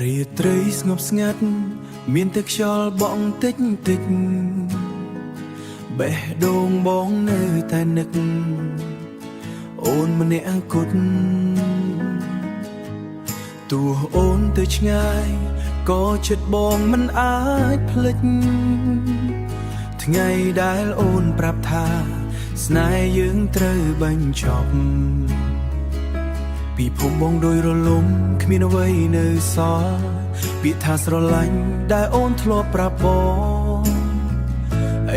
រាត្រីស្ងប់ស្ងាត់មានតែខ្យល់បក់តិចតិចបេះដូងបងនៅតែនឹកអូនម្នាក់គត់ទោះអូនទៅឆ្ងាយក៏ចិត្តបងមិនអាចភ្លេចថ្ងៃដែលអូនប្រាប់ថាស្នេហ៍យើងត្រូវបញ្ចប់ពីភពបងដោយរលំគ្មានអ្វីនៅសល់ពាក្យថាស្រឡាញ់ដែលអូនធ្លាប់ប្រាប់បង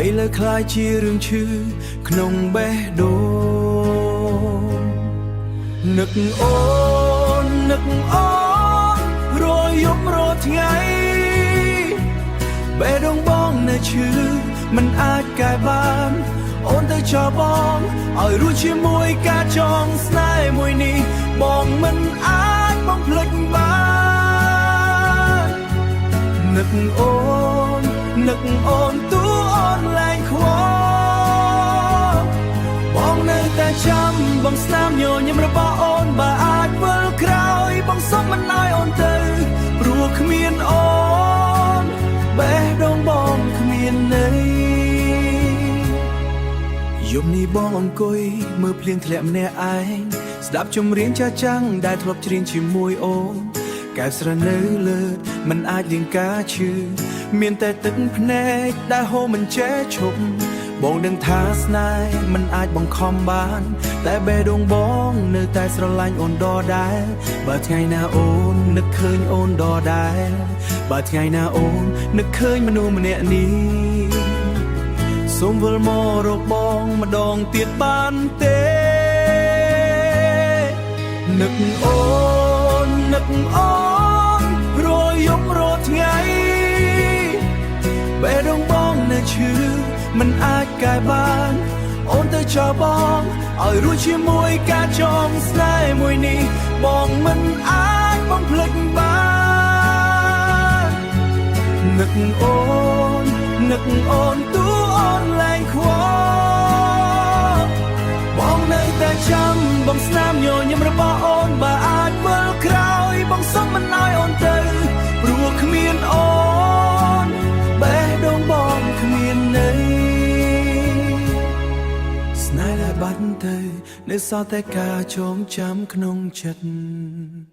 ឥឡូវคล้ายជារឿងឈឺក្នុងបេះដូងនឹកអូននឹកអូនរយប់រត់ថ្ងៃបេះដូងបងនៅឈឺមិនអាចកែបានអូនទៅចោលបងឲ្យរួចជាមួយការចងស្នេហ៍មួយនេះបងមិនអាចបំភ្លេចបាននឹកអូននឹកអូនទូអូនលែងខ្វល់បងនៅតែចាំបងស្នាមញញឹមរបស់អូនបើអាចវិលក្រោយបងសុំមិនឲ្យអូនទៅព្រោះគ្មានអូនបេះដូងបងគ្មានន័យយប់នេះបងអង្គុយមើលភ្លៀងធ្លាក់ម្នាក់ឯងស្ដាប់ចម្រៀងចាស់ចាំងដែលធ្លាប់ច្រៀងជាមួយអូនកែវស្រនៅលើមិនអាចលៀងការឈឺមានតែទឹកភ្នែកដែលហូរមិនចេះឈប់បងដឹងថាស្នេហ៍មិនអាចបង្ខំបានតែបេះដូងបងនៅតែស្រឡាញ់អូនដដែលបើថ្ងៃណាអូននឹកឃើញអូនដដែលបើថ្ងៃណាអូននឹកឃើញមនុស្សម្នាក់នេះសូមវិលមករកបងម្ដងទៀតបានទេនឹកអូននឹកអូនរយប់រត់ថ្ងៃបេះដូងបងនៅឈឺមិនអាចកែបានអូនទៅចោលបងឲ្យរួចជាមួយការចងស្នេហ៍មួយនេះបងមិនអាចបំភ្លេចបាននឹកអូននឹកអូនទូអូនលែងខ្វល់បងនៅតែចាំបងស្នាមញញឹមរបស់អូនបើអាចវិលក្រោយបងសុំមិនឲ្យអូនទៅព្រោះគ្មានអូនបេះដូងបងគ្មានន័យស្នេហ៍ដែលបាត់ទៅនៅសល់តែការចងចាំក្នុងចិត្ត